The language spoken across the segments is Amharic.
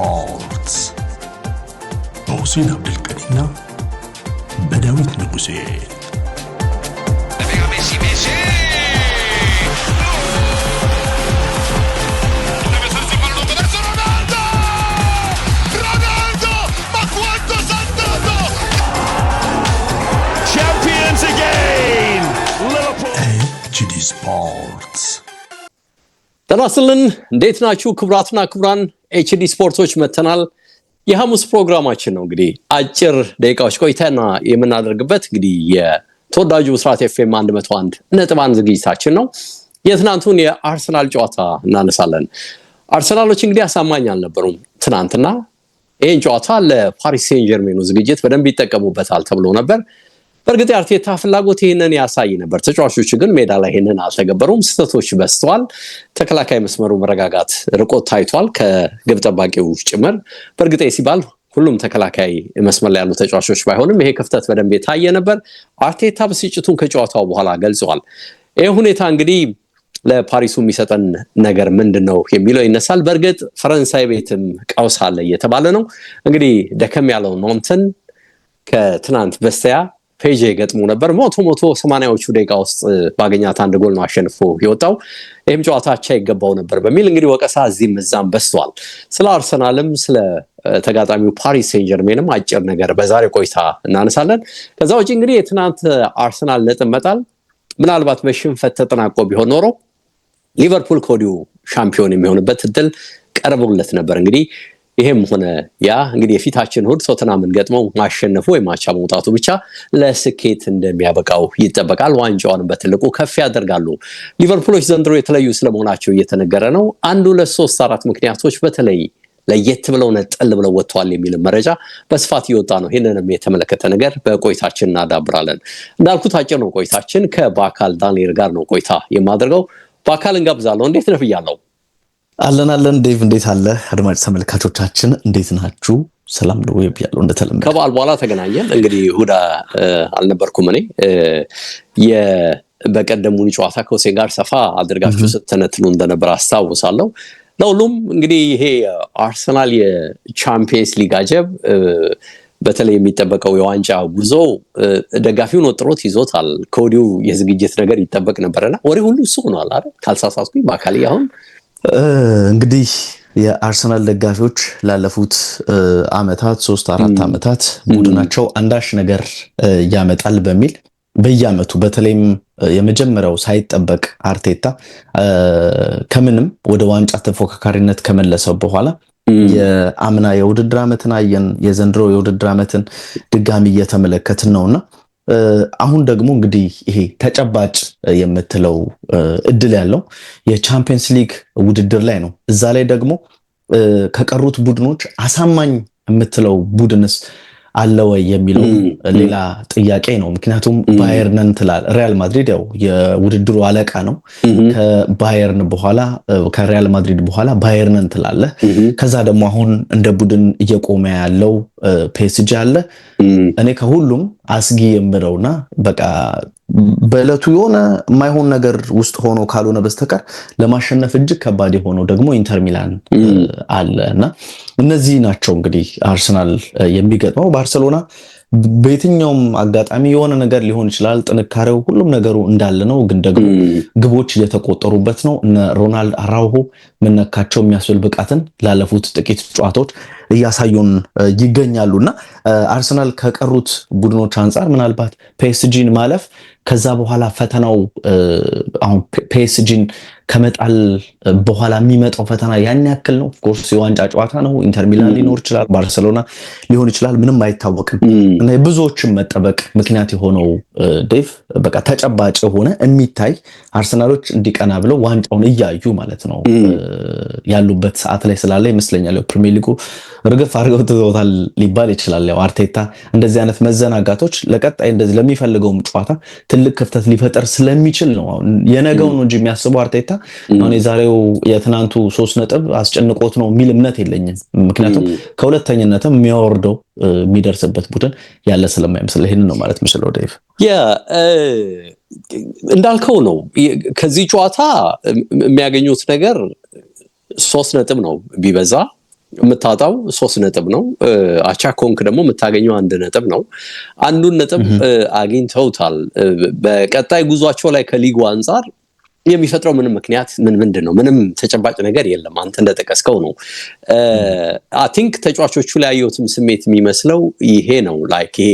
ስፖርትስ በሁሴን አብዱልቀዲና በዳዊት ንጉሴ። HD ስፖርትስ ተናስልን እንዴት ናችሁ? ክብራትና ክብራን HD ስፖርቶች መተናል። የሐሙስ ፕሮግራማችን ነው እንግዲህ አጭር ደቂቃዎች ቆይተና የምናደርግበት እንግዲህ የተወዳጁ ብስራት FM 101.1 ዝግጅታችን ነው። የትናንቱን የአርሰናል ጨዋታ እናነሳለን። አርሰናሎች እንግዲህ አሳማኝ አልነበሩም ትናንትና። ይሄን ጨዋታ ለፓሪስ ሴን ጀርሜኑ ዝግጅት በደንብ ይጠቀሙበታል ተብሎ ነበር። በእርግጥ አርቴታ ፍላጎት ይሄንን ያሳይ ነበር። ተጫዋቾቹ ግን ሜዳ ላይ ይሄንን አልተገበሩም። ስህተቶች በዝተዋል። ተከላካይ መስመሩ መረጋጋት ርቆት ታይቷል ከግብ ጠባቂው ጭምር። በእርግጥ ሲባል ሁሉም ተከላካይ መስመር ላይ ያሉ ተጫዋቾች ባይሆንም ይሄ ክፍተት በደንብ የታየ ነበር። አርቴታ ብስጭቱን ከጨዋታው በኋላ ገልጿል። ይሄ ሁኔታ እንግዲህ ለፓሪሱ የሚሰጠን ነገር ምንድነው የሚለው ይነሳል። በእርግጥ ፈረንሳይ ቤትም ቀውስ አለ እየተባለ ነው። እንግዲህ ደከም ያለው ኖንተን ከትናንት በስቲያ ፔጄ ገጥሞ ነበር። ሞቶ 80ዎቹ ደቂቃ ውስጥ ባገኛት አንድ ጎል ነው አሸንፎ የወጣው። ይህም ጨዋታ አቻ ይገባው ነበር በሚል እንግዲህ ወቀሳ እዚህም እዛም በስቷል። ስለ አርሰናልም ስለ ተጋጣሚው ፓሪስ ሴን ጀርሜንም አጭር ነገር በዛሬ ቆይታ እናነሳለን። ከዛ ውጪ እንግዲህ የትናንት አርሰናል ነጥብ መጣል ምናልባት በሽንፈት ተጠናቆ ቢሆን ኖሮ ሊቨርፑል ከወዲሁ ሻምፒዮን የሚሆንበት እድል ቀርቦለት ነበር። እንግዲህ ይሄም ሆነ ያ እንግዲህ የፊታችን እሁድ ቶተንሃምን ገጥመው ማሸነፉ ወይ ማቻ መውጣቱ ብቻ ለስኬት እንደሚያበቃው ይጠበቃል። ዋንጫውን በትልቁ ከፍ ያደርጋሉ። ሊቨርፑሎች ዘንድሮ የተለዩ ስለመሆናቸው እየተነገረ ነው። 1 2 3 4 ምክንያቶች በተለይ ለየት ብለው ነጠል ብለው ወጥተዋል የሚል መረጃ በስፋት እየወጣ ነው። ይሄንንም የተመለከተ ነገር በቆይታችን እናዳብራለን። እንዳልኩት አጭር ነው ቆይታችን። ከባካል ዳንኤል ጋር ነው ቆይታ የማደርገው። ባካል እንጋብዛለሁ። እንዴት ነህ ብያለሁ? አለን ዴቭ፣ እንዴት አለ? አድማጭ ተመልካቾቻችን እንዴት ናችሁ? ሰላም ነው ብያለሁ። እንደተለመደ ከበዓል በኋላ ተገናኘን። እንግዲህ ይሁዳ አልነበርኩም እኔ። በቀደሙን ጨዋታ ከሁሴን ጋር ሰፋ አድርጋችሁ ስትነትሉ እንደነበር አስታውሳለሁ። ለሁሉም እንግዲህ ይሄ አርሰናል የቻምፒየንስ ሊግ አጀብ በተለይ የሚጠበቀው የዋንጫ ጉዞ ደጋፊውን ወጥሮት ይዞታል። ከወዲሁ የዝግጅት ነገር ይጠበቅ ነበርና ወሬ ሁሉ እሱ ሆኗል አይደል? ካልሳሳትኩኝ በአካል አሁን እንግዲህ የአርሰናል ደጋፊዎች ላለፉት አመታት 3-4 አመታት ቡድናቸው አንዳች ነገር ያመጣል በሚል በየአመቱ በተለይም የመጀመሪያው ሳይጠበቅ አርቴታ ከምንም ወደ ዋንጫ ተፎካካሪነት ከመለሰው በኋላ የአምና የውድድር አመትን አየን። የዘንድሮ የውድድር አመትን ድጋሚ እየተመለከትን ነውና አሁን ደግሞ እንግዲህ ይሄ ተጨባጭ የምትለው እድል ያለው የቻምፒየንስ ሊግ ውድድር ላይ ነው። እዛ ላይ ደግሞ ከቀሩት ቡድኖች አሳማኝ የምትለው ቡድንስ አለ ወይ የሚለው ሌላ ጥያቄ ነው። ምክንያቱም ባየርንን ትላል ሪያል ማድሪድ ያው የውድድሩ አለቃ ነው። ከባየርን በኋላ ከሪያል ማድሪድ በኋላ ባየርንን ትላለ። ከዛ ደግሞ አሁን እንደ ቡድን እየቆመ ያለው ፒኤስጂ አለ። እኔ ከሁሉም አስጊ የምለውና በቃ በእለቱ የሆነ የማይሆን ነገር ውስጥ ሆኖ ካልሆነ በስተቀር ለማሸነፍ እጅግ ከባድ የሆነው ደግሞ ኢንተር ሚላን አለና እነዚህ ናቸው እንግዲህ አርሰናል የሚገጥመው። ባርሴሎና በየትኛውም አጋጣሚ የሆነ ነገር ሊሆን ይችላል። ጥንካሬው ሁሉም ነገሩ እንዳለ ነው፣ ግን ደግሞ ግቦች እየተቆጠሩበት ነው። እነ ሮናልድ አራውሆ ምንነካቸው የሚያስብል ብቃትን ላለፉት ጥቂት ጨዋታዎች እያሳዩን ይገኛሉና አርሰናል ከቀሩት ቡድኖች አንጻር ምናልባት ፒኤስጂን ማለፍ ከዛ በኋላ ፈተናው አሁን ፒኤስጂን ከመጣል በኋላ የሚመጣው ፈተና ያን ያክል ነው። ኦፍኮርስ የዋንጫ ጨዋታ ነው። ኢንተር ሚላን ሊኖር ይችላል፣ ባርሴሎና ሊሆን ይችላል፣ ምንም አይታወቅም። እና ብዙዎችም መጠበቅ ምክንያት የሆነው ዴቭ በቃ ተጨባጭ ሆነ የሚታይ አርሰናሎች እንዲቀና ብለው ዋንጫውን እያዩ ማለት ነው ያሉበት ሰዓት ላይ ስላለ ይመስለኛል ፕሪሚየር ሊጉ ርግፍ አድርገው ትዘውታል ሊባል ይችላል። ያው አርቴታ እንደዚህ አይነት መዘናጋቶች ለቀጣይ እንደዚህ ለሚፈልገውም ጨዋታ ትልቅ ክፍተት ሊፈጠር ስለሚችል ነው የነገው ነው እንጂ የሚያስበው አርቴታ አሁን የዛሬው የትናንቱ 3 ነጥብ አስጨንቆት ነው የሚል እምነት የለኝም። ምክንያቱም ከሁለተኝነትም የሚያወርደው የሚደርስበት ቡድን ያለ ስለማይመስል ይሄንን ነው ማለት የምችለው ዴቭ። እንዳልከው ነው ከዚህ ጨዋታ የሚያገኙት ነገር 3 ነጥብ ነው ቢበዛ የምታጣው 3 ነጥብ ነው። አቻ ኮንክ ደግሞ የምታገኘው 1 ነጥብ ነው። አንዱን ነጥብ አግኝተውታል። በቀጣይ ጉዟቸው ላይ ከሊጉ አንፃር የሚፈጥረው ምንም ምክንያት ምንድነው? ምንም ተጨባጭ ነገር የለም። አንተ እንደጠቀስከው ነው። አይ ቲንክ ተጫዋቾቹ ላይ ያዩትም ስሜት የሚመስለው ይሄ ነው። ላይክ ይሄ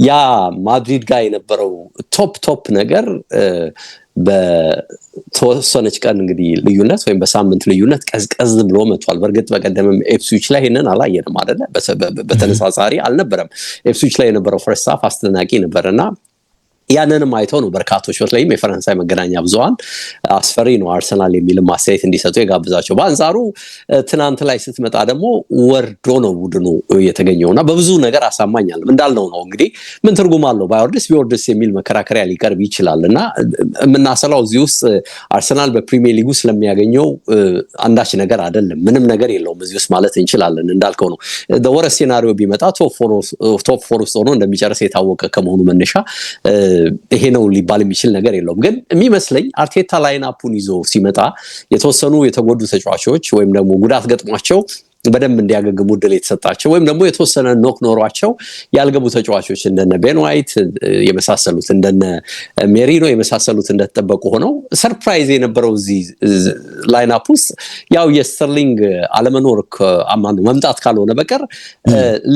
ያ ማድሪድ ጋር የነበረው ቶፕ ነገር በተወሰነች ቀን እንግዲህ ልዩነት ወይም በሳምንት ልዩነት ቀዝቀዝ ብሎ መጥቷል። በእርግጥ በቀደምም ኤፕስዊች ላይ ይሄንን አላየንም አይደለ? በተነጻጻሪ አልነበረም። ኤፕስዊች ላይ የነበረው ፈርስት ሃፍ አስደናቂ ነበርና ያንንም አይተው ነው በርካቶች በተለይም የፈረንሳይ መገናኛ ብዙሃን አስፈሪ ነው አርሰናል የሚልም ማስተያየት እንዲሰጡ የጋብዛቸው። በአንጻሩ ትናንት ላይ ስትመጣ ደግሞ ወርዶ ነው ቡድኑ የተገኘውና በብዙ ነገር አሳማኛል እንዳልነው ነው። እንግዲህ ምን ትርጉም አለው ቢወርድስ የሚል መከራከሪያ ሊቀርብ ይችላልና የምናሰላው እዚህ ውስጥ አርሰናል በፕሪሚየር ሊጉ ስለሚያገኘው አንዳች ነገር አይደለም። ምንም ነገር የለውም እዚህ ውስጥ ማለት እንችላለን። እንዳልከው ነው ወረስ ሴናሪዮ ቢመጣ ቶፕ ፎር ውስጥ ሆኖ እንደሚጨርስ የታወቀ ከመሆኑ መነሻ ይሄ ነው ሊባል የሚችል ነገር የለውም። ግን የሚመስለኝ አርቴታ ላይንአፑን ይዞ ሲመጣ የተወሰኑ የተጎዱ ተጫዋቾች ወይም ደግሞ ጉዳት ገጥሟቸው በደንብ እንዲያገግሙ እድል የተሰጣቸው ወይም ደግሞ የተወሰነ ኖክ ኖሯቸው ያልገቡ ተጫዋቾች እንደነ ቤን ዋይት የመሳሰሉት እንደነ ሜሪኖ የመሳሰሉት እንደተጠበቁ ሆነው ሰርፕራይዝ የነበረው እዚህ ላይንአፕ ውስጥ ያው የስተርሊንግ አለመኖር መምጣት ካልሆነ በቀር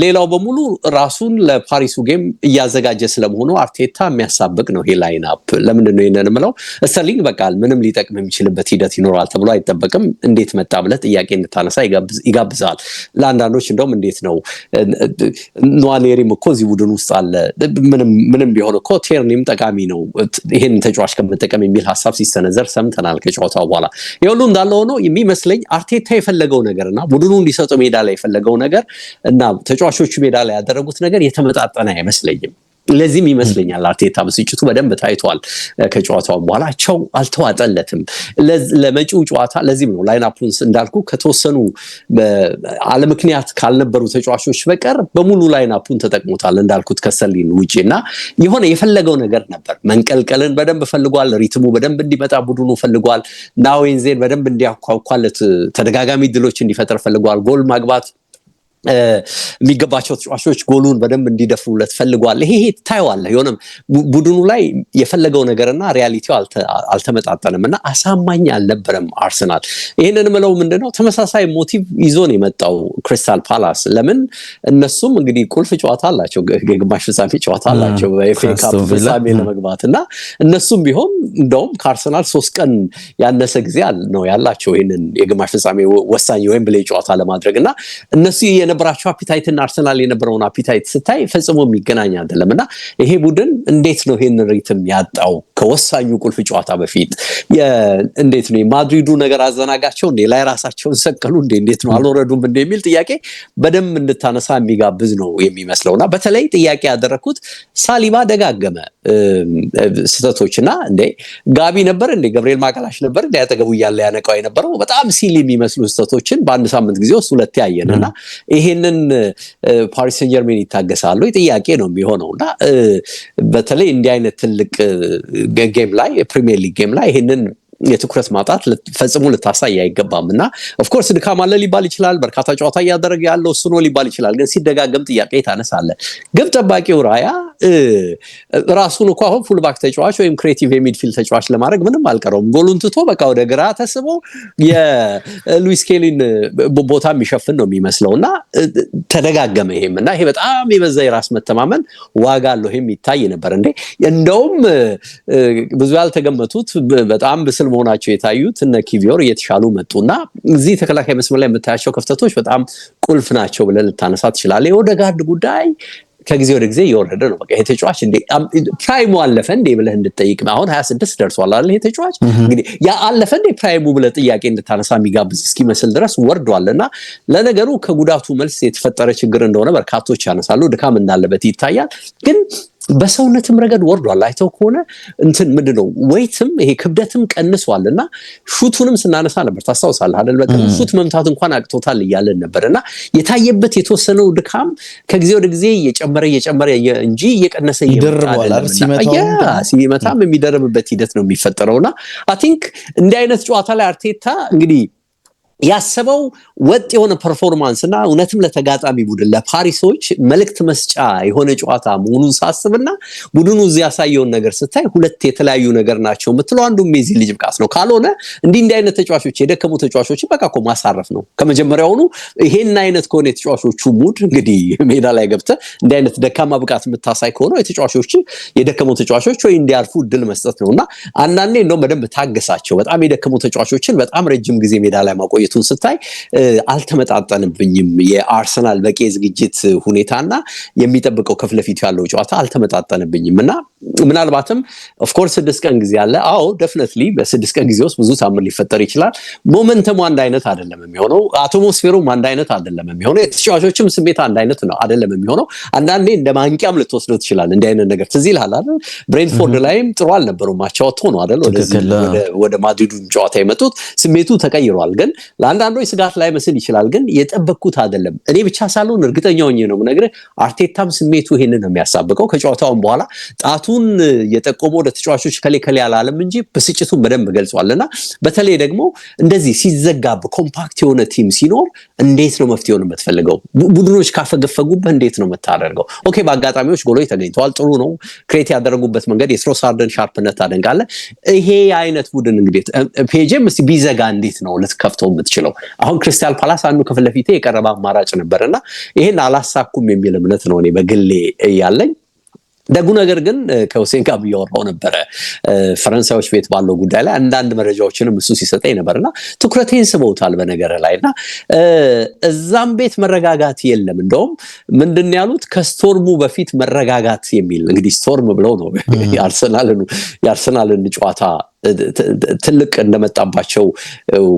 ሌላው በሙሉ ራሱን ለፓሪሱ ጌም እያዘጋጀ ስለመሆኑ አርቴታ የሚያሳብቅ ነው። ይሄ ላይንአፕ ለምንድን ነው ይሄንን የምለው? ስተርሊንግ በቃል ምንም ሊጠቅም የሚችልበት ሂደት ይኖራል ተብሎ አይጠበቅም። እንዴት መጣ ብለህ ጥያቄ እንድታነሳ ይጋብዛል። ለአንዳንዶች እንደውም እንዴት ነው ኗኔሪም እኮ እዚህ ቡድን ውስጥ አለ፣ ምንም ቢሆን እኮ ቴርኒም ጠቃሚ ነው ይሄን ተጫዋች ከመጠቀም የሚል ሀሳብ ሲሰነዘር ሰምተናል ከጨዋታው በኋላ። ይሁሉ እንዳለ ሆኖ የሚመስለኝ አርቴታ የፈለገው ነገርና ቡድኑ እንዲሰጠው ሜዳ ላይ የፈለገው ነገር እና ተጫዋቾቹ ሜዳ ላይ ያደረጉት ነገር የተመጣጠነ አይመስለኝም። ለዚህም ይመስለኛል አርቴታ ብስጭቱ በደንብ ታይቷል ከጨዋታው በኋላ። ቸው አልተዋጠለትም ለመጪው ጨዋታ። ለዚህም ነው ላይንአፑን እንዳልኩ ከተወሰኑ አለምክንያት ካልነበሩ ተጫዋቾች በቀር በሙሉ ላይንአፑን ተጠቅሞታል እንዳልኩት ከሰሊን ውጪና የሆነ የፈለገው ነገር ነበር። መንቀልቀልን በደንብ ፈልጓል። ሪትሙ በደንብ እንዲመጣ ቡድኑ ፈልጓል። ናዌንዜን በደንብ እንዲያኳኳለት ተደጋጋሚ ድሎች እንዲፈጠር ፈልጓል። ጎል ማግባት የሚገባቸው ተጫዋቾች ጎሉን በደንብ እንዲደፍሩለት ፈልጓል። ይሄ ታይዋለህ። የሆነ ቡድኑ ላይ የፈለገው ነገርና ሪያሊቲው አልተመጣጠነምና አሳማኝ አልነበረም አርሰናል። ይሄንን ምለው ምንድነው ተመሳሳይ ሞቲቭ ይዞ ነው የመጣው ክሪስታል ፓላስ። ለምን እነሱም እንግዲህ ቁልፍ ጨዋታ አላቸው፣ የግማሽ ፍጻሜ ጨዋታ አላቸው በኤፍኤ ካፕ ፍጻሜ ለመግባትና እነሱም ቢሆን እንደውም ከአርሰናል 3 ቀን ያነሰ ጊዜ ነው ያላቸው ይሄንን የግማሽ ፍጻሜ ወሳኝ ዌምብሌይ ጨዋታ ለማድረግና እነሱ የነበራቸው አፒታይትና አርሰናል የነበረውን አፒታይት ስታይ ፈጽሞ የሚገናኝ አይደለምና ይሄ ቡድን እንዴት ነው ይሄን ሪትም ያጣው ከወሳኙ ቁልፍ ጨዋታ በፊት? እንዴት ነው ማድሪዱ ነገር አዘናጋቸው እንዴ? ላይ ራሳቸውን ሰቀሉ እንዴ? እንዴት ነው አልወረዱም እንዴ የሚል ጥያቄ በደንብ እንድታነሳ የሚጋብዝ ነው የሚመስለውና በተለይ ጥያቄ ያደረኩት ሳሊባ ደጋገመ ስተቶችና እንዴ ጋቢ ነበር እንዴ ገብርኤል ማጋላሽ ነበር እንዴ ያጠገቡ ያለ ያነቃው የነበረው በጣም ሲል የሚመስሉ ስተቶችን በአንድ ሳምንት ጊዜ ውስጥ ሁለት ያየንና ይሄንን ፓሪስ ሴን ጀርሜን ይታገሳሉ ጥያቄ ነው የሚሆነውና በተለይ እንዲህ አይነት ትልቅ ጌም ላይ የፕሪሚየር ሊግ ጌም ላይ ይሄንን የትኩረት ማጣት ፈጽሞ ልታሳይ አይገባምና ኦፍ ኮርስ ድካም አለ ሊባል ይችላል። በርካታ ጨዋታ ያደረገ ያለው እሱ ነው ሊባል ይችላል። ግን ሲደጋገም ጥያቄ ታነሳለ። ግብ ጠባቂው ራያ ራሱን እኮ አሁን ፉልባክ ተጫዋች ወይም ክሬቲቭ የሚድፊልድ ተጫዋች ለማድረግ ምንም አልቀረውም። ጎሉን ትቶ በቃ ወደ ግራ ተስቦ የሉዊስ ኬሊን ቦታ የሚሸፍን ነው የሚመስለውና ተደጋገመ ይሄምና ይሄ በጣም የበዛ የራስ መተማመን ዋጋ አለው ይሄም ይታይ ነበር እንዴ። እንደውም ብዙ ያልተገመቱት በጣም ብስል መሆናቸው የታዩት እነ ኪቪዮር እየተሻሉ መጡና እዚህ ተከላካይ መስመር ላይ የምታያቸው ክፍተቶች በጣም ቁልፍ ናቸው ብለን ልታነሳ ትችላለህ። የኦዴጋርድ ጉዳይ ከጊዜ ወደ ጊዜ እየወረደ ነው። በቃ ይሄ ተጫዋች እንዴ ፕራይሙ አለፈ እንዴ ብለህ እንድትጠይቅ አሁን 26 ደርሷል አይደል? ይሄ ተጫዋች እንግዲህ ያ አለፈ እንዴ ፕራይሙ ብለህ ጥያቄ እንድታነሳ የሚጋብዝ እስኪመስል ድረስ ወርዷልና ለነገሩ ከጉዳቱ መልስ የተፈጠረ ችግር እንደሆነ በርካቶች ያነሳሉ። ድካም እንዳለበት ይታያል። ግን በሰውነትም ረገድ ወርዷል። አይተው ከሆነ እንትን ምንድነው ዌይትም ይሄ ክብደትም ቀንሷልና ሹቱንም ስናነሳ ነበር ታስታውሳለህ አይደል? በቃ ሹት መምታት እንኳን አቅቶታል እያለን ነበርና የታየበት የተወሰነው ድካም ከጊዜ ወደ ጊዜ እየጨመረ እንጂ እየቀነሰ ይደርባል። ሲመታም የሚደርብበት ሂደት ነው የሚፈጠረውና አይ ቲንክ እንዲህ አይነት ጨዋታ ላይ አርቴታ እንግዲህ ያሰበው ወጥ የሆነ ፐርፎርማንስና እውነትም ለተጋጣሚ ቡድን ለፓሪሶች መልእክት መስጫ የሆነ ጨዋታ መሆኑን ሳስብና ቡድኑ እዚህ ያሳየውን ነገር ስታይ ሁለት የተለያዩ ነገር ናቸው የምትለው አንዱም የዚህ ልጅ ብቃት ነው። ካልሆነ እንዲህ አይነት ተጫዋቾች የደከሙ ተጫዋቾችን በቃ እኮ ማሳረፍ ነው ከመጀመሪያውኑ። ይሄን አይነት ከሆነ የተጫዋቾቹ ሙድ እንግዲህ ሜዳ ላይ ገብተህ እንዲህ አይነት ደካማ ብቃት የምታሳይ ከሆነ የተጫዋቾች የደከሙ ተጫዋቾች ወይ እንዲያርፉ እድል መስጠት ነውና አንዳንዴ እንደው በደንብ ታገሳቸው። በጣም የደከሙ ተጫዋቾችን በጣም ረጅም ጊዜ ሜዳ ላይ ማቆየት ስታይ አልተመጣጣንብኝም። የአርሰናል በቂ ዝግጅት ሁኔታና የሚጠብቀው ከፍለፊቱ ያለው ጨዋታ አልተመጣጣንብኝምና ምናልባትም ኦፍ ኮርስ 6 ቀን ጊዜ አለ። አዎ ዴፊኒትሊ በ6 ቀን ጊዜ ውስጥ ብዙ ታምር ሊፈጠር ይችላል። ሞመንተሙ አንድ አይነት አይደለም የሚሆነው፣ አትሞስፌሩም አንድ አይነት አይደለም የሚሆነው፣ የተጫዋቾችም ስሜት አንድ አይነት ነው አይደለም የሚሆነው። አንዳንዴ እንደ ማንቂያም ልትወስደው ትችላል እንዲህ አይነት ነገር። ትዝ ይልሃል አይደል ብሬንትፎርድ ላይም ጥሩ አልነበረም፣ ማቻወት ሆኖ አይደል ወደ ማድሪዱን ጨዋታ የመጡት ስሜቱ ተቀይሯል። ግን ለአንዳንዶች ስጋት ላይ መስል ይችላል፣ ግን የጠበቅኩት አይደለም። እኔ ብቻ ሳልሆን እርግጠኛ ሆኜ ነው የምነግርህ አርቴታም ስሜቱ ይሄንን ነው የሚያሳብቀው። ከጨዋታውን በኋላ ጣቱን የጠቆመው ወደ ተጫዋቾች ከሌ ያላለም እንጂ ብስጭቱን በደንብ ገልጿልና በተለይ ደግሞ እንደዚህ ሲዘጋብ ኮምፓክት የሆነ ቲም ሲኖር እንዴት ነው መፍትሄውን የምትፈልገው? ቡድኖች ካፈገፈጉበት እንዴት ነው የምታደርገው? ኦኬ በአጋጣሚዎች ጎሎች ተገኝተዋል፣ ጥሩ ነው። ክሬት ያደረጉበት መንገድ የትሮሳርድን ሻርፕነት ታደንቃለህ። ይሄ አይነት ቡድን እንግዲህ ፔጅም እስቲ ቢዘጋ እንዴት ነው ልትከፍተው የምትችለው? አሁን ክሪስታል ፓላስ አንዱ ከፍለፊቴ የቀረበ አማራጭ ነበርና ይሄን አላሳኩም የሚል እምነት ነው እኔ በግሌ ያለኝ። ደጉ ነገር ግን ከሁሴን ጋር እያወራሁ ነበረ ፈረንሳዮች ቤት ባለው ጉዳይ ላይ አንዳንድ መረጃዎችንም እሱ ሲሰጠኝ ነበርና ትኩረቴን ስበውታል በነገር ላይና እዛም ቤት መረጋጋት የለም። እንደውም ምንድን ያሉት ከስቶርሙ በፊት መረጋጋት የሚል እንግዲህ ስቶርም ብለው ነው የአርሰናልን ጨዋታ ትልቅ እንደመጣባቸው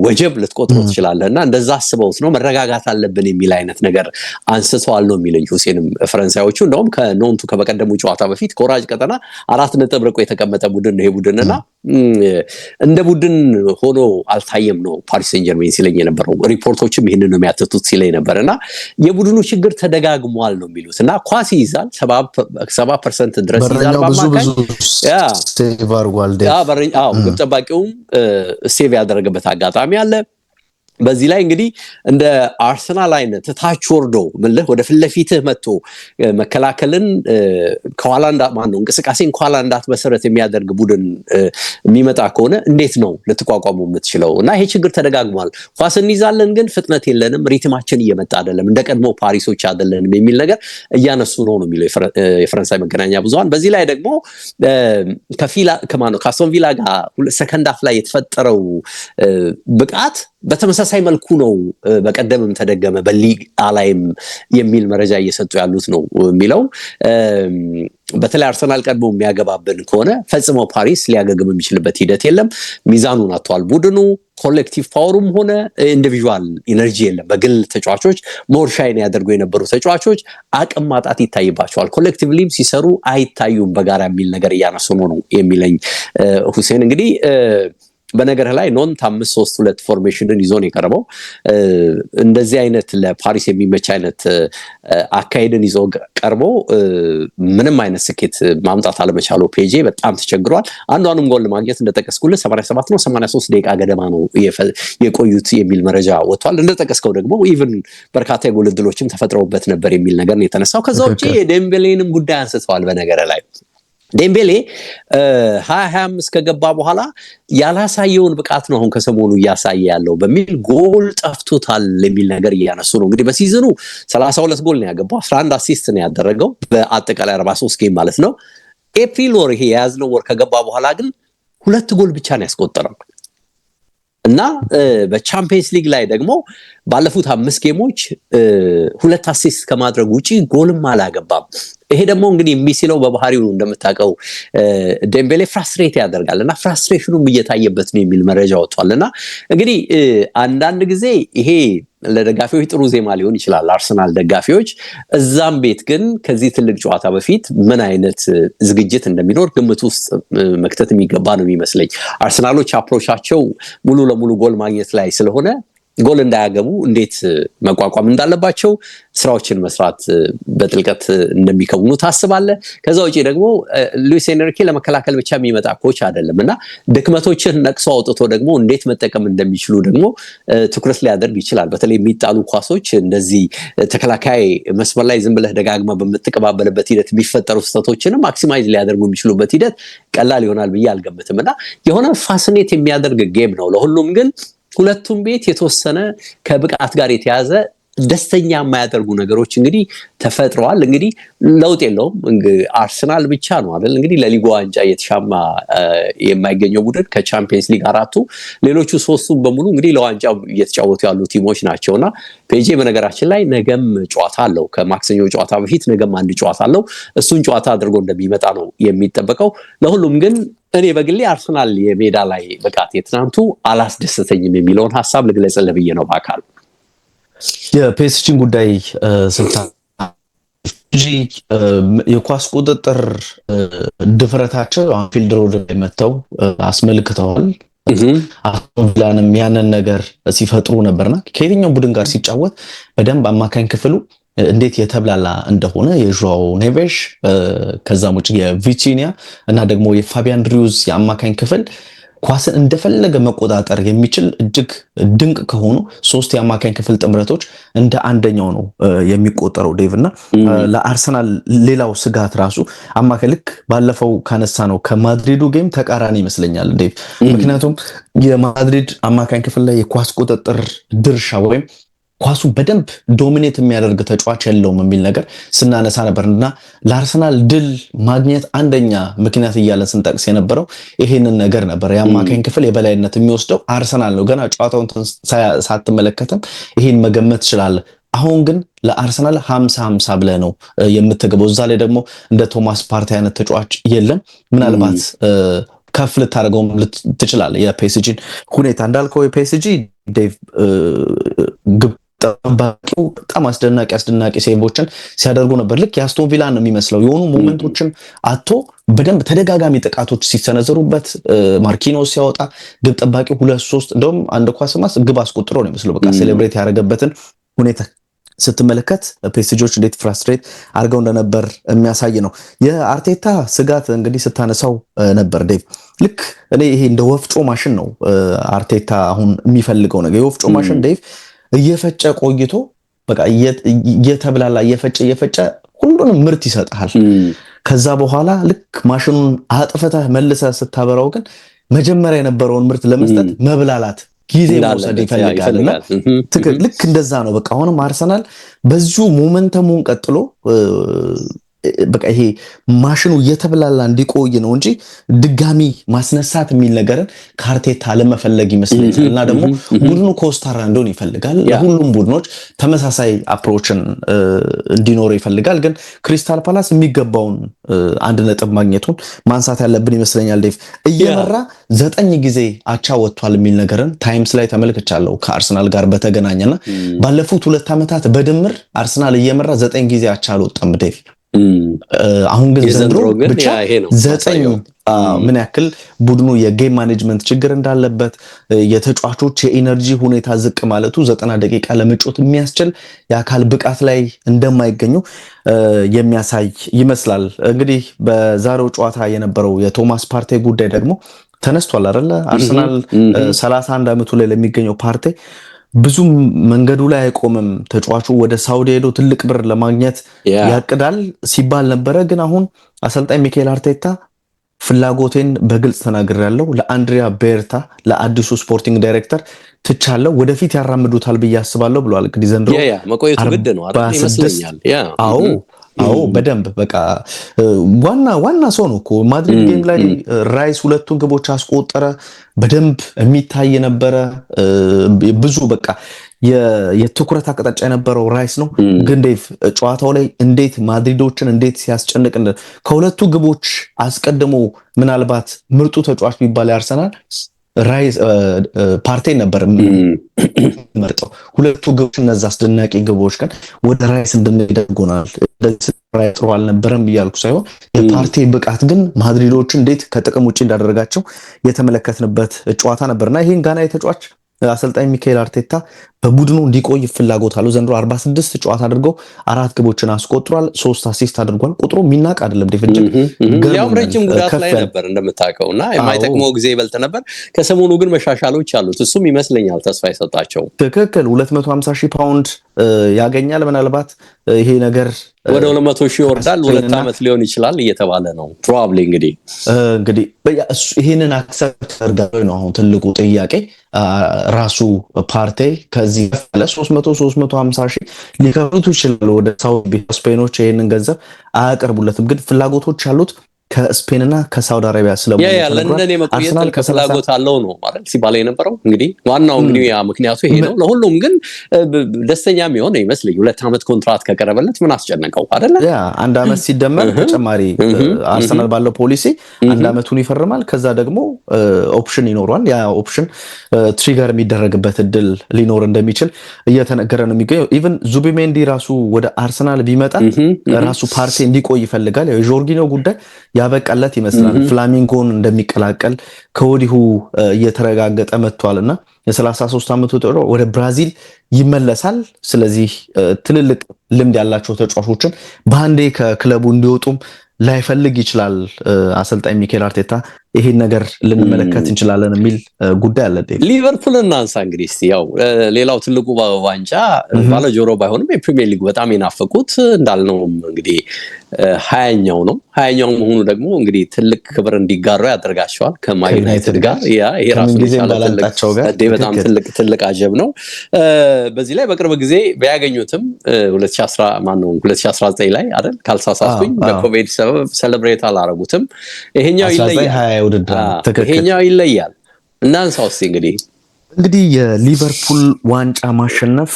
ወጀብ ልትቆጥሩ ትችላለህና እንደዛ አስበውት ነው መረጋጋት አለብን የሚል አይነት ነገር አንስተዋል ነው የሚለኝ ሁሴንም። ፈረንሳዮቹ እንደውም ከኖንቱ ከበቀደሙ ጨዋታ በፊት ከወራጅ ቀጠና 4 ነጥብ ርቆ የተቀመጠ ቡድን ይሄ ቡድንና እንደ ቡድን ሆኖ አልታየም ነው ፓሪስ ሴን ጀርሜን ሲለኝ የነበረው። ሪፖርቶችም ይሄንን ነው የሚያተቱት ሲለኝ ነበርና የቡድኑ ችግር ተደጋግሟል ነው የሚሉትና ኳስ ይይዛል 70% ድረስ ይይዛል በአማካኝ ሴቭ አድርጓል። ግብ ጠባቂውም ሴቭ ያደረገበት አጋጣሚ አለ። በዚህ ላይ እንግዲህ እንደ አርሰናል አይነት ታች ወርዶ ወደ ፍለፊትህ መጥቶ መከላከልን ከኋላ እንቅስቃሴን ከኋላ እንዳትመሰረት የሚያደርግ ቡድን የሚመጣ ከሆነ እንዴት ነው ልትቋቋሙ የምትችለው? እና ይሄ ችግር ተደጋግሟል። ኳስ እንይዛለን ግን ፍጥነት የለንም፣ ሪትማችን እየመጣ አይደለም፣ እንደ ቀድሞ ፓሪሶች አይደለንም የሚል ነገር እያነሱ ነው የሚለው የፈረንሳይ መገናኛ ብዙሃን። በዚህ ላይ ደግሞ ከአስቶን ቪላ ጋር ሰከንድ ሃፍ ላይ የተፈጠረው ብቃት በተመሳሳይ መልኩ ነው በቀደምም ተደገመ በሊግ አላይም የሚል መረጃ እየሰጡ ያሉት ነው የሚለው። በተለይ አርሰናል ቀድሞ የሚያገባብን ከሆነ ፈጽሞ ፓሪስ ሊያገግም የሚችልበት ሂደት የለም። ሚዛኑን አጥቷል ቡድኑ። ኮሌክቲቭ ፓወሩም ሆነ ኢንዲቪጁዋል ኢነርጂ የለም። በግል ተጫዋቾች ሞር ሻይን ያደርጉ የነበሩ ተጫዋቾች አቅም ማጣት ይታይባቸዋል። ኮሌክቲቭሊም ሲሰሩ አይታዩም በጋራ የሚል ነገር እያነሱ ነው የሚለኝ ሁሴን። እንግዲህ በነገር ላይ ኖንት 5-3-2 ፎርሜሽንን ይዞ ነው የቀረበው። እንደዚህ አይነት ለፓሪስ የሚመች አይነት አካሄድን ይዞ ቀርቦ ምንም አይነት ስኬት ማምጣት አለመቻሉ ፔጄ በጣም ተቸግሯል። አንዷንም ጎል ማግኘት እንደጠቀስኩልህ 87 ነው 83 ደቂቃ ገደማ ነው የቆዩት የሚል መረጃ ወጥቷል። እንደጠቀስከው ደግሞ ኢቭን በርካታ የጎል ዕድሎችም ተፈጥረውበት ነበር የሚል ነገር ነው የተነሳው። ከዛ ውጪ የዴምቤሌንም ጉዳይ አንስተዋል። በነገር ላይ ዴምቤሌ 2025 ከገባ በኋላ ያላሳየውን ብቃት ነው አሁን ከሰሞኑ እያሳየ ያለው በሚል ጎል ጠፍቶታል የሚል ነገር እያነሱ ነው። እንግዲህ በሲዝኑ 32 ጎል ነው ያገባው፣ 11 አሲስት ነው ያደረገው በአጠቃላይ 43 ጌም ማለት ነው። ኤፕሪል ወር ይሄ የያዝነው ወር ከገባ በኋላ ግን 2 ጎል ብቻ ነው ያስቆጠረው እና በቻምፒየንስ ሊግ ላይ ደግሞ ባለፉት 5 ጌሞች 2 አሲስት ከማድረግ ውጪ ጎልም አላገባም። ይሄ ደግሞ እንግዲህ የሚስለው በባህሪው እንደምታውቀው ዴምቤሌ ፍራስትሬት ያደርጋልና ፍራስትሬሽኑም እየታየበት ነው የሚል መረጃ ወጥቷልና እንግዲህ አንዳንድ ጊዜ ይሄ ለደጋፊዎች ጥሩ ዜማ ሊሆን ይችላል፣ አርሰናል ደጋፊዎች። እዛም ቤት ግን ከዚህ ትልቅ ጨዋታ በፊት ምን አይነት ዝግጅት እንደሚኖር ግምት ውስጥ መክተት የሚገባ ነው የሚመስለኝ። አርሰናሎች አፕሮቻቸው ሙሉ ለሙሉ ጎል ማግኘት ላይ ስለሆነ ጎል እንዳያገቡ እንዴት መቋቋም እንዳለባቸው ስራዎችን መስራት በጥልቀት እንደሚከውኑ ታስባለህ። ከዛ ውጪ ደግሞ ሉዊስ ኤንሪኬ ለመከላከል ብቻ የሚመጣ ኮች አይደለምና ድክመቶችን ነቅሶ አውጥቶ ደግሞ እንዴት መጠቀም እንደሚችሉ ደግሞ ትኩረት ሊያደርግ ይችላል። በተለይ የሚጣሉ ኳሶች እንደዚህ ተከላካይ መስመር ላይ ዝም ብለህ ደጋግማ በምትቀባበልበት ሂደት የሚፈጠሩ ስህተቶችንም ማክሲማይዝ ሊያደርጉ የሚችሉበት ሂደት ቀላል ይሆናል ብዬ አልገምትምና የሆነ ፋሲኔት የሚያደርግ ጌም ነው። ለሁሉም ግን ሁለቱም ቤት የተወሰነ ከብቃት ጋር የተያዘ ደስተኛ የማያደርጉ ነገሮች እንግዲህ ተፈጥረዋል። እንግዲህ ለውጥ የለውም። አርሰናል ብቻ ነው አይደል እንግዲህ ለሊጉ ዋንጫ እየተሻማ የማይገኘው ቡድን ከቻምፒየንስ ሊግ አራቱ፣ ሌሎቹ ሶስቱም በሙሉ እንግዲህ ለዋንጫው እየተጫወቱ ያሉ ቲሞች ናቸውና ፔጄ በነገራችን ላይ ነገም ጨዋታ አለው። ከማክሰኞ ጨዋታ በፊት ነገም አንድ ጨዋታ አለው። እሱን ጨዋታ አድርጎ እንደሚመጣ ነው የሚጠበቀው። ለሁሉም ግን እኔ በግሌ አርሰናል የሜዳ ላይ ብቃት የትናንቱ አላስደሰተኝም የሚለውን ሐሳብ ልግለጽልህ ብዬ ነው። በአካል የፒኤስጂን ጉዳይ የኳስ ቁጥጥር ድፍረታቸው አንፊልድ ሮድ ላይ መጥተው አስመልክተዋል። አስቶን ቪላንም ያንን ነገር ሲፈጥሩ ነበርና ከየትኛው ቡድን ጋር ሲጫወት በደንብ አማካኝ ክፍሉ እንዴት የተብላላ እንደሆነ የጆአው ኔቬሽ ከዛም ውጭ የቪቲኒያ እና ደግሞ የፋቢያን ሩይዝ የአማካኝ ክፍል ኳስን እንደፈለገ መቆጣጠር የሚችል እጅግ ድንቅ ከሆኑ ሶስት የአማካኝ ክፍል ጥምረቶች እንደ አንደኛው ነው የሚቆጠረው ዴቭና ለአርሰናል ሌላው ስጋት ራሱ አማካኝ ልክ ባለፈው ካነሳ ነው ከማድሪዱ ጌም ተቃራኒ ይመስለኛል ዴቭ። ምክንያቱም የማድሪድ አማካኝ ክፍል ላይ የኳስ ቁጥጥር ድርሻ ወይም ኳሱ በደንብ ዶሚኔት የሚያደርግ ተጫዋች የለውም የሚል ነገር ስናነሳ ነበርና ለአርሰናል ድል ማግኘት አንደኛ ምክንያት እያለን ስንጠቅስ የነበረው ይሄንን ነገር ነበር። የአማካኝ ክፍል የበላይነት የሚወስደው አርሰናል ነው። ገና ጨዋታውን ሳትመለከተም ይሄን መገመት ትችላለህ። አሁን ግን ለአርሰናል 50-50 ብለህ ነው የምትገባው። እዛ ላይ ደግሞ እንደ ቶማስ ፓርቲ አይነት ተጫዋች የለም። ምናልባት ከፍ ልታደርገውም ትችላለህ የፒኤስጂን ሁኔታ። እንዳልከው የፒኤስጂ ዴቭ ግብ ጠባቂው በጣም አስደናቂ ሴቮችን ሲያደርጉ ነበር። ልክ የአስቶን ቪላ ነው የሚመስለው። የሆኑ ሞመንቶችን አቶ በደንብ ተደጋጋሚ ጥቃቶች ሲሰነዘሩበት ማርኪኖስ ሲያወጣ ግብ ጠባቂው 2-3 እንደውም አንድ ኳስ ማስ ግብ አስቆጥሮ ነው የሚመስለው። በቃ ሴሌብሬት ያደረገበትን ሁኔታ ስትመለከት ፒኤስጂዎች እንዴት ፍራስትሬት አድርገው እንደነበር የሚያሳይ ነው። የአርቴታ ስጋት እንግዲህ ስታነሳው ነበር ዴቭ። ልክ እኔ ይሄ እንደ ወፍጮ ማሽን ነው አርቴታ አሁን የሚፈልገው ነገር። የወፍጮ ማሽን ዴቭ እየፈጨ ቆይቶ በቃ እየተብላላ እየፈጨ ሁሉንም ምርት ይሰጣል። ከዛ በኋላ ልክ ማሽኑን አጥፍተህ መልሰህ ስታበራው ግን መጀመሪያ የነበረውን ምርት ለመስጠት መብላላት ጊዜ መውሰድ ይፈልጋልና ልክ እንደዛ ነው። በቃ አሁንም አርሰናል በዚሁ ሞመንተሙን ቀጥሎ በቃ ይሄ ማሽኑ እየተብላላ እንዲቆይ ነው እንጂ ድጋሚ ማስነሳት የሚል ነገርን ካርቴታ ለመፈለግ ይመስለኛል። እና ደግሞ ቡድኑ ኮስታራ እንደሆነ ይፈልጋል። ለሁሉም ቡድኖች ተመሳሳይ አፕሮችን እንዲኖር ይፈልጋል። ግን ክሪስታል ፓላስ የሚገባውን 1 ነጥብ ማግኘቱን ማንሳት ያለብን ይመስለኛል ዴቭ። እየመራ 9 ጊዜ አቻ ወጥቷል የሚል ነገርን ታይምስ ላይ ተመልክቻለሁ ከአርሰናል ጋር በተገናኘና ባለፉት 2 ዓመታት በድምር አርሰናል እየመራ 9 ጊዜ አቻ አልወጣም ዴቭ። አሁን ግን ዘንድሮ ብቻ 9 ምን ያክል ቡድኑ የጌም ማኔጅመንት ችግር እንዳለበት የተጫዋቾች የኢነርጂ ሁኔታ ዝቅ ማለቱ 90 ደቂቃ ለመጫወት የሚያስችል የአካል ብቃት ላይ እንደማይገኙ የሚያሳይ ይመስላል። እንግዲህ በዛሬው ጨዋታ የነበረው የቶማስ ፓርቴ ጉዳይ ደግሞ ተነስቷል አይደለ? አርሰናል 31 ዓመቱ ላይ ለሚገኘው ፓርቴ ብዙም መንገዱ ላይ አይቆምም። ተጫዋቹ ወደ ሳውዲ ሄዶ ትልቅ ብር ለማግኘት ያቅዳል ሲባል ነበረ። ግን አሁን አሰልጣኝ ሚካኤል አርቴታ ፍላጎቴን በግልጽ ተናግሬያለሁ፣ ለአንድሪያ ቤርታ ለአዲሱ ስፖርቲንግ ዳይሬክተር ትቻለሁ፣ ወደፊት ያራምዱታል ብዬ አስባለሁ ብለዋል። እንግዲህ ዘንድሮ መቆየቱ ግድ ነው አይደል ይመስለኛል። አዎ በደንብ በቃ ዋና ሰው ነው እኮ። ማድሪድ ጌም ላይ ራይስ 2 ግቦች አስቆጠረ። በደንብ የሚታይ ነበረ። ብዙ በቃ የትኩረት አቅጣጫ የነበረው ራይስ ነው። ግን ዴቭ ጨዋታው ላይ እንዴት ማድሪዶችን እንዴት ሲያስጨንቅ ከሁለቱ ግቦች አስቀድሞ ምናልባት ምርጡ ተጫዋች ቢባል ያርሰናል ራይስ ፓርቴ ነበር መርጠው። ሁለቱ ግቦች እነዛ አስደናቂ ግቦች ግን ወደ ራይስ እንድንደጎናል ጥሩ አልነበረም እያልኩ ሳይሆን የፓርቴ ብቃት ግን ማድሪዶችን እንዴት ከጥቅም ውጭ እንዳደረጋቸው የተመለከትንበት ጨዋታ ነበርና ይሄን ጋና የተጫዋች አሰልጣኝ ሚካኤል አርቴታ በቡድኑ እንዲቆይ ፍላጎት አለው። ዘንድሮ 46 ጨዋታ አድርገው 4 ግቦችን አስቆጥሯል፣ 3 አሲስት አድርጓል። ቁጥሩ የሚናቅ አይደለም። ዲፌንድ ያው ረጅም ጉዳት ላይ ነበር እንደምታውቀውና የማይጠቅመው ጊዜ ይበልጥ ነበር። ከሰሞኑ ግን መሻሻሎች አሉት። እሱም ይመስለኛል ተስፋ የሰጣቸው። ትክክል 250,000 ፓውንድ ያገኛል። ምናልባት ይሄ ነገር ወደ 200,000 ይወርዳል። 2 ዓመት ሊሆን ይችላል እየተባለ ነው። ፕሮባብሊ እንግዲህ ይሄንን አክሰፕት አድርጋለሁ ነው አሁን ትልቁ ጥያቄ። ራሱ ፓርቴ ከዚህ ከፈለ 350,000 ሊከፍሉት ይችላል። ወደ ሳውዲ ስፔኖች ይሄንን ገንዘብ አያቀርቡለትም፣ ግን ፍላጎቶች ያሉት ከስፔንና ከሳውዲ አረቢያ ስለሆነ ለንደን የመቆየት ፍላጎት አለው ነው ማለት ሲባል የነበረው። እንግዲህ ዋናው እንግዲህ ያ ምክንያቱ ይሄ ነው። ለሁሉም ግን ደስተኛ የሚሆን ይመስለኝ 2 ዓመት ኮንትራት ከቀረበለት ምን አስጨነቀው አይደለ? ያ 1 ዓመት ሲደመር ተጨማሪ አርሰናል ባለው ፖሊሲ 1 ዓመቱን ይፈርማል። ከዛ ደግሞ ኦፕሽን ይኖረዋል። ያ ኦፕሽን ትሪገር የሚደረግበት እድል ሊኖር እንደሚችል እየተነገረ ነው የሚገኘው። ኢቭን ዙቢሜንዲ ራሱ ወደ አርሰናል ቢመጣ ራሱ ፓርቴ እንዲቆይ ይፈልጋል። ያው የጆርጊኖ ጉዳይ ያበቃለት ይመስላል። ፍላሚንጎን እንደሚቀላቀል ከወዲሁ እየተረጋገጠ መጥቷልና የ33 ዓመቱ ወደ ብራዚል ይመለሳል። ስለዚህ ትልልቅ ልምድ ያላቸው ተጫዋቾችን በአንዴ ከክለቡ እንዲወጡም ላይፈልግ ይችላል አሰልጣኝ ሚካኤል አርቴታ። ይሄን ነገር ልንመለከት እንችላለን የሚል ጉዳይ አለ። ሊቨርፑል እናንሳ እንግዲህ እስቲ። ያው ሌላው ትልቁ ዋንጫ ባለጆሮ ባይሆንም የፕሪሚየር ሊግ በጣም የናፈቁት እንዳልነው እንግዲህ 20ኛው ነው። 20ኛው መሆኑ ደግሞ እንግዲህ ትልቅ ክብር እንዲጋሩ ያደርጋቸዋል ከማን ዩናይትድ ጋር። ይሄ ራሱ በጣም ትልቅ አጀብ ነው። በዚህ ላይ በቅርብ ጊዜ ቢያገኙትም 2019 ላይ አይደል ካልሳሳትኩኝ በኮቪድ ሰበብ ሴሌብሬት አላረጉትም። ይሄኛው ይለያል። እናንሳው እስቲ እንግዲህ የሊቨርፑል ዋንጫ ማሸነፍ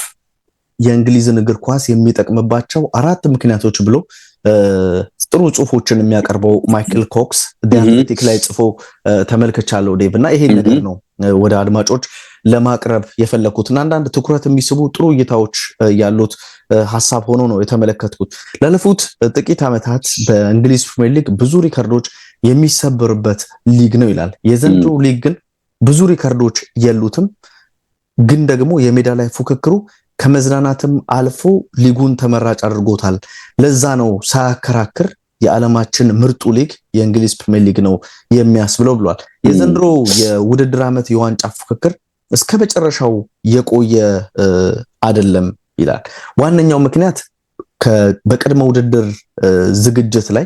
የእንግሊዝን እግር ኳስ የሚጠቅምባቸው 4 ምክንያቶች ብሎ ጥሩ ጽሁፎችን የሚያቀርበው ማይክል ኮክስ ዲያሌክቲክ ላይ ጽፎ ተመልክቻለሁ ዴቭ። እና ይሄን ነገር ነው ወደ አድማጮች ለማቅረብ የፈለኩትና አንዳንድ ትኩረት የሚስቡ ጥሩ እይታዎች ያሉት ሐሳብ ሆኖ ነው የተመለከትኩት። ላለፉት ጥቂት ዓመታት በእንግሊዝ ፕሪሚየር ሊግ ብዙ ሪከርዶች የሚሰበርበት ሊግ ነው ይላል። የዘንድሮ ሊግ ግን ብዙ ሪከርዶች የሉትም፣ ግን ደግሞ የሜዳ ላይ ፉክክሩ ከመዝናናትም አልፎ ሊጉን ተመራጭ አድርጎታል። ለዛ ነው ሳያከራክር የዓለማችን ምርጡ ሊግ የእንግሊዝ ፕሪሚየር ሊግ ነው የሚያስብለው ብሏል። የዘንድሮ የውድድር ዓመት የዋንጫ ፉክክር እስከ መጨረሻው የቆየ አይደለም ይላል። ዋነኛው ምክንያት በቅድመ ውድድር ዝግጅት ላይ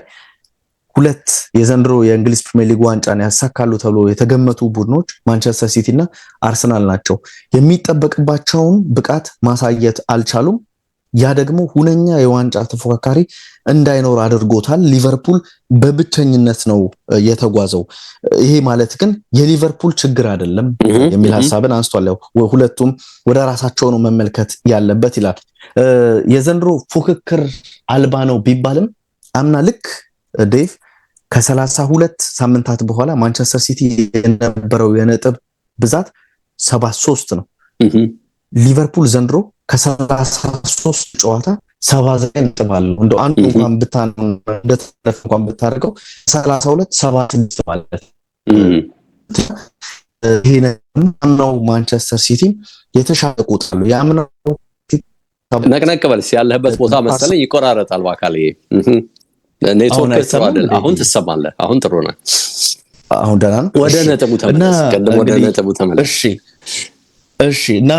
2 የዘንድሮ የእንግሊዝ ፕሪሚየር ሊግ ዋንጫን ያሳካሉ ተብሎ የተገመቱ ቡድኖች ማንቸስተር ሲቲ እና አርሰናል ናቸው። የሚጠበቅባቸውን ብቃት ማሳየት አልቻሉም። ያ ደግሞ ሁነኛ የዋንጫ ተፎካካሪ እንዳይኖር አድርጎታል። ሊቨርፑል በብቸኝነት ነው የተጓዘው። ይሄ ማለት ግን የሊቨርፑል ችግር አይደለም የሚል ሐሳብን አንስቷል። ሁለቱም ወደ ራሳቸው ነው መመልከት ያለበት ይላል። የዘንድሮ ፉክክር አልባ ነው ቢባልም አምና ልክ ዴቭ ከ32 ሳምንታት በኋላ ማንቸስተር ሲቲ የነበረው የነጥብ ብዛት 73 ነው። ሊቨርፑል ዘንድሮ ከ33 ጨዋታ 79 ነጥብ አለው። እንደው አንዱ እንኳን ብታደርገው 32 76 ማለት ይሄ ነው። ማንቸስተር ሲቲ የተሻለ ቁጥር አለው። ያምናው ነቅነቅ በልስ ያለበት ቦታ መሰለኝ ይቆራረጣል በአካል ይሄ ኔትወርክ አይደል? አሁን ትሰማለህ? አሁን ጥሩ ነው። አሁን ደህና ነው። ወደ ነጥቡ ተመለስ። እሺ እና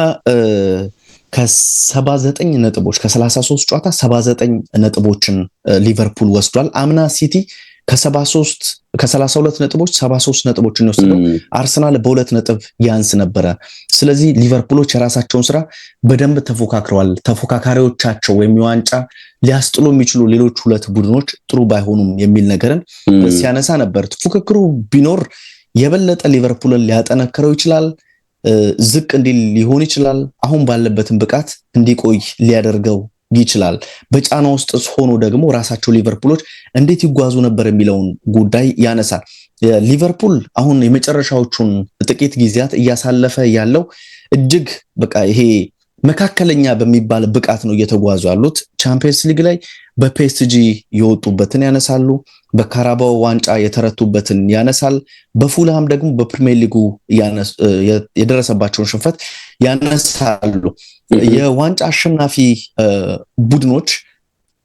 ከ79 ነጥቦች ከ33 ጨዋታ 79 ነጥቦችን ሊቨርፑል ወስዷል። አምና ሲቲ ከ32 ነጥቦች 73 ነጥቦችን ወስደው አርሰናል በ2 ነጥብ ያንስ ነበረ። ስለዚህ ሊቨርፑሎች የራሳቸውን ስራ በደንብ ተፎካክረዋል። ተፎካካሪዎቻቸው ወይም የዋንጫ ሊያስጥሉ የሚችሉ ሌሎች 2 ቡድኖች ጥሩ ባይሆኑም የሚል ነገርን ሲያነሳ ነበር። ፉክክሩ ቢኖር የበለጠ ሊቨርፑልን ሊያጠነክረው ይችላል፣ ዝቅ እንዲል ሊሆን ይችላል፣ አሁን ባለበትም ብቃት እንዲቆይ ሊያደርገው ይችላል። በጫና ውስጥ ሆኖ ደግሞ ራሳቸው ሊቨርፑሎች እንዴት ይጓዙ ነበር የሚለውን ጉዳይ ያነሳል። ሊቨርፑል አሁን የመጨረሻዎቹን ጥቂት ጊዜያት እያሳለፈ ያለው እጅግ በቃ ይሄ መካከለኛ በሚባል ብቃት ነው እየተጓዙ ያሉት። ቻምፒየንስ ሊግ ላይ በፒኤስጂ የወጡበትን ያነሳሉ፣ በካራባኦ ዋንጫ የተረቱበትን ያነሳል፣ በፉልሃም ደግሞ በፕሪሚየር ሊጉ የደረሰባቸውን ሽንፈት ያነሳሉ። የዋንጫ አሸናፊ ቡድኖች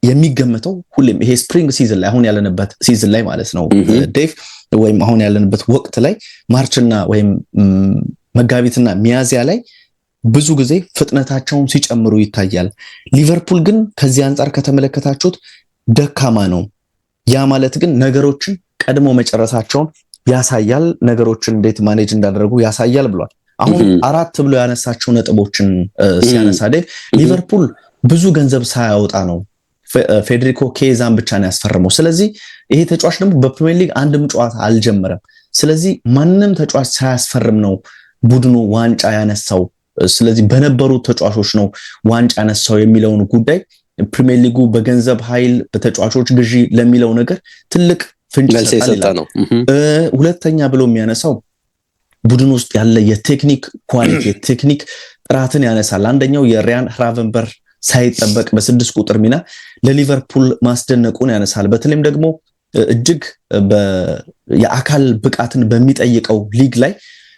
የሚገመተው ሁሌም ይሄ ስፕሪንግ ሲዝን ላይ አሁን ያለንበት ሲዝን ላይ ማለት ነው ዴቭ፣ ወይም አሁን ያለንበት ወቅት ላይ ማርችና ወይም መጋቢትና ሚያዚያ ላይ ብዙ ጊዜ ፍጥነታቸውን ሲጨምሩ ይታያል። ሊቨርፑል ግን ከዚህ አንጻር ከተመለከታችሁት ደካማ ነው። ያ ማለት ግን ነገሮችን ቀድሞ መጨረሳቸውን ያሳያል፣ ነገሮችን እንዴት ማኔጅ እንዳደረጉ ያሳያል ብሏል። አሁን 4 ብሎ ያነሳቸው ነጥቦችን ሲያነሳ ዴቭ ሊቨርፑል ብዙ ገንዘብ ሳያወጣ ነው ፌዴሪኮ ኬዛን ብቻ ነው ያስፈረመው። ስለዚህ ይሄ ተጫዋች ደግሞ በፕሪሚየር ሊግ አንድም ጨዋታ አልጀመረም። ስለዚህ ማንንም ተጫዋች ሳያስፈርም ነው ቡድኑ ዋንጫ ያነሳው። ስለዚህ በነበሩ ተጫዋቾች ነው ዋንጫ ያነሳው የሚለውን ጉዳይ ፕሪሚየር ሊጉ በገንዘብ ኃይል በተጫዋቾች ግዢ ለሚለው ነገር ትልቅ ፍንጭ ሰጥቷል። ሁለተኛ ብሎ የሚያነሳው ቡድን ውስጥ ያለ የቴክኒክ ኳሊቲ የቴክኒክ ጥራትን ያነሳል። አንደኛው የሪያን ራቨንበር ሳይጠበቅ በ6 ቁጥር ሚና ለሊቨርፑል ማስደነቁን ያነሳል። በተለይም ደግሞ እጅግ የአካል ብቃትን በሚጠይቀው ሊግ ላይ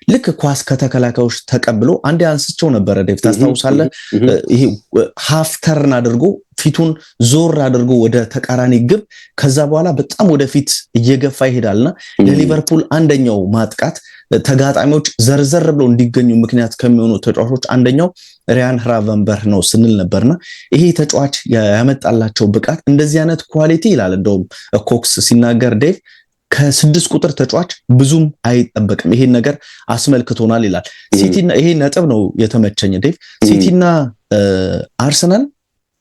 ልክ ኳስ ከተከላካዮች ተቀብሎ አንዴ አንስቸው ነበር ዴቭ ታስታውሳለህ? ይሄ ሃፍ ተርን አድርጎ ፊቱን ዞር አድርጎ ወደ ተቃራኒ ግብ ከዛ በኋላ በጣም ወደፊት እየገፋ ይሄዳልና ለሊቨርፑል አንደኛው ማጥቃት ተጋጣሚዎች ዘርዘር ብለው እንዲገኙ ምክንያት ከሚሆኑ ተጫዋቾች አንደኛው ሪያን ራቨንበር ነው ስንል ነበርና ይሄ ተጫዋች ያመጣላቸው ብቃት እንደዚህ አይነት ኳሊቲ ይላል እንደውም ኮክስ ሲናገር ዴቭ ከ6 ቁጥር ተጫዋች ብዙም አይጠበቅም። ይሄን ነገር አስመልክቶናል ይላል። ሲቲና ይሄ ነጥብ ነው የተመቸኝ ዴቭ። ሲቲና አርሰናል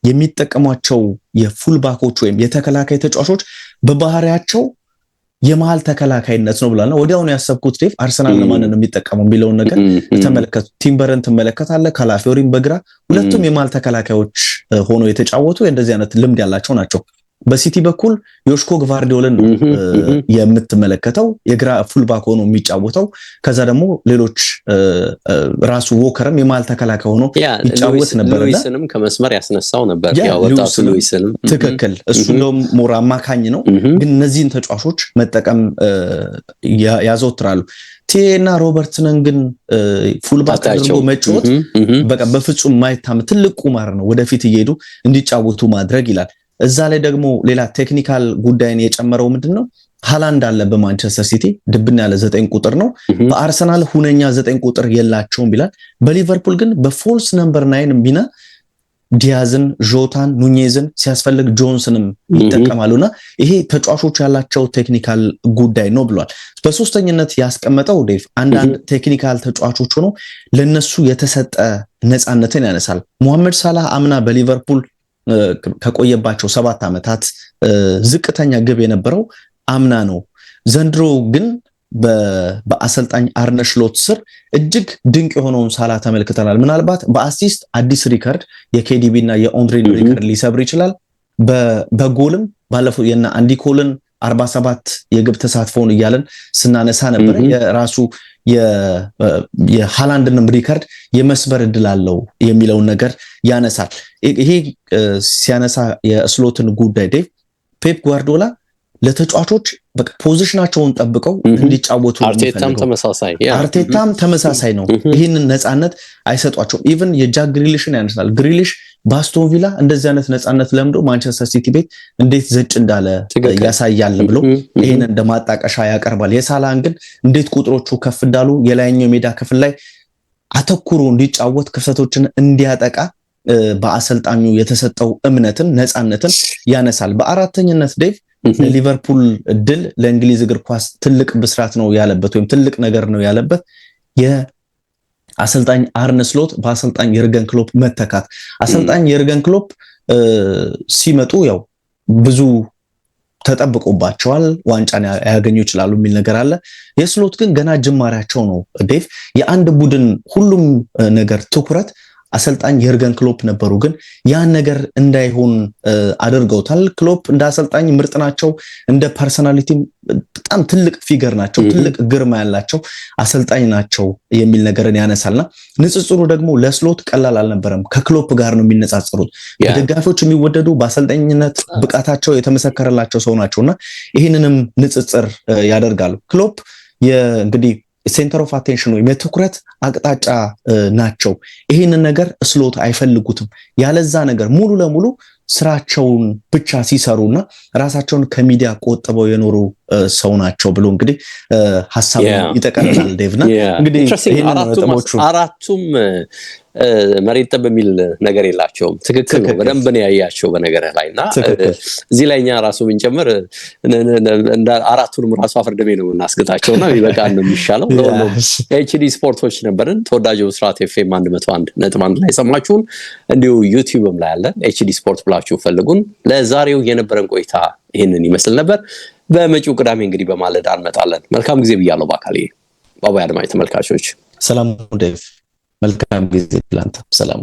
የሚጠቀሟቸው የፉልባኮች ወይም የተከላካይ ተጫዋቾች በባህሪያቸው የመሃል ተከላካይነት ነው ብላልና ወዲያው ነው ያሰብኩት ዴቭ አርሰናል ለማን ነው የሚጠቀመው የሚለውን ነገር ተመለከቱ። ቲምበርን ተመለከታለህ፣ ካላፊዮሪን በግራ ሁለቱም የመሃል ተከላካዮች ሆኖ የተጫወቱ እንደዚህ አይነት ልምድ ያላቸው ናቸው። በሲቲ በኩል ዮሽኮ ግቫርዲዮልን የምትመለከተው የግራ ፉልባክ ሆኖ የሚጫወተው ከዛ ደግሞ ሌሎች ራሱ ዎከርም የማል ተከላካይ ሆኖ ይጫወት ነበር። ሉዊስንም ከመስመር ያስነሳው ነበር ወጣቱ ሉዊስንም ትክክል። እሱ እንደውም ሞራ አማካኝ ነው፣ ግን እነዚህን ተጫዋቾች መጠቀም ያዘወትራሉ። ቲና ሮበርትሰንን ግን ፉልባክ አድርጎ መጫወት በቃ በፍጹም ማይታም ትልቅ ቁማር ነው፣ ወደፊት እየሄዱ እንዲጫወቱ ማድረግ ይላል። እዛ ላይ ደግሞ ሌላ ቴክኒካል ጉዳይን የጨመረው ምንድነው ሃላንድ አለ በማንቸስተር ሲቲ ድብና ያለ 9 ቁጥር ነው። በአርሰናል ሁነኛ 9 ቁጥር የላቸውም ይላል። በሊቨርፑል ግን በፎልስ ነምበር 9 ሚና ዲያዝን፣ ጆታን፣ ኑኔዝን ሲያስፈልግ ጆንስንም ይጠቀማሉና ይሄ ተጫዋቾች ያላቸው ቴክኒካል ጉዳይ ነው ብሏል። በሶስተኝነት ያስቀመጠው ዴቭ አንዳንድ ቴክኒካል ተጫዋቾች ሆኖ ለነሱ የተሰጠ ነፃነትን ያነሳል። ሙሐመድ ሳላህ አምና በሊቨርፑል ከቆየባቸው 7 ዓመታት ዝቅተኛ ግብ የነበረው አምና ነው። ዘንድሮ ግን በአሰልጣኝ አርነ ስሎት ስር እጅግ ድንቅ የሆነውን ሳላ ተመልክተናል። ምናልባት በአሲስት አዲስ ሪከርድ የኬዲቢ እና የኦንድሪን ሪከርድ ሊሰብር ይችላል። በጎልም ባለፈው የና አንዲ ኮልን 47 የግብ ተሳትፎውን እያለን ስናነሳ ነበር። የራሱ የሃላንድንም ሪከርድ የመስበር እድል አለው የሚለውን ነገር ያነሳል። ይሄ ሲያነሳ የስሎትን ጉዳይ ዴቭ ፔፕ ጓርዲዮላ ለተጫዋቾች በቃ ፖዚሽናቸውን ጠብቀው እንዲጫወቱ አርቴታም ተመሳሳይ ነው። ይህንን ነፃነት አይሰጧቸውም። ኢቭን የጃክ ግሪሊሽን ያነሳል። ግሪሊሽ በአስቶን ቪላ እንደዚህ አይነት ነፃነት ለምዶ ማንቸስተር ሲቲ ቤት እንዴት ዘጭ እንዳለ ያሳያል ብሎ ይሄን እንደማጣቀሻ ያቀርባል። የሳላን ግን እንዴት ቁጥሮቹ ከፍ እንዳሉ የላይኛው ሜዳ ክፍል ላይ አተኩሮ እንዲጫወት ክፍተቶችን እንዲያጠቃ በአሰልጣኙ የተሰጠው እምነትን ነፃነትን ያነሳል። በአራተኝነት ዴቭ ለሊቨርፑል ድል ለእንግሊዝ እግር ኳስ ትልቅ ብስራት ነው ያለበት ወይም ትልቅ ነገር ነው ያለበት የአሰልጣኝ አርነ ስሎት በአሰልጣኝ የርገን ክሎፕ መተካት። አሰልጣኝ የርገን ክሎፕ ሲመጡ ያው ብዙ ተጠብቆባቸዋል፣ ዋንጫን ያገኙ ይችላሉ የሚል ነገር አለ። የስሎት ግን ገና ጅማሬያቸው ነው ዴቭ። የአንድ ቡድን ሁሉም ነገር ትኩረት አሰልጣኝ የርገን ክሎፕ ነበሩ። ግን ያን ነገር እንዳይሆን አድርገውታል። ክሎፕ እንደ አሰልጣኝ ምርጥ ናቸው፣ እንደ ፐርሰናሊቲ በጣም ትልቅ ፊገር ናቸው፣ ትልቅ ግርማ ያላቸው አሰልጣኝ ናቸው የሚል ነገርን ያነሳልና ንጽጽሩ ደግሞ ለስሎት ቀላል አልነበረም። ከክሎፕ ጋር ነው የሚነጻጸሩት። በደጋፊዎች የሚወደዱ በአሰልጣኝነት ብቃታቸው የተመሰከረላቸው ሰው ናቸውና ይህንንም ንጽጽር ያደርጋሉ። ክሎፕ እንግዲህ ሴንተር ኦፍ አቴንሽን ወይም የትኩረት አቅጣጫ ናቸው። ይህንን ነገር ስሎት አይፈልጉትም። ያለዛ ነገር ሙሉ ለሙሉ ስራቸውን ብቻ ሲሰሩና ራሳቸውን ከሚዲያ ቆጥበው የኖሩ ሰው ናቸው ብሎ እንግዲህ ሐሳቡን ይጠቀልላል ዴቭና እንግዲህ አራቱም መሬት ጠብ የሚል ነገር የላቸውም። ትክክል ነው። በደንብ ነው ያያቸው በነገርህ ላይና እዚህ ላይኛ ራሱ ብንጨምር እንደ አራቱንም ራሱ አፍርደሜ ነው እናስገታቸውና ይበቃል ነው የሚሻለው። ኤችዲ ስፖርቶች ነበርን። ተወዳጁ ብስራት ኤፍኤም 101.1 ላይ ሰማችሁን። እንዲሁ ዩቲዩብም ላይ አለ። ኤችዲ ስፖርት ብላችሁ ፈልጉን። ለዛሬው የነበረን ቆይታ ይሄንን ይመስል ነበር። በመጪው ቅዳሜ እንግዲህ በማለዳ እንመጣለን። መልካም ጊዜ ብያለሁ። ባካሌ ባባይ አድማጭ ተመልካቾች ሰላም ዴቭ፣ መልካም ጊዜ ላንተ። ሰላም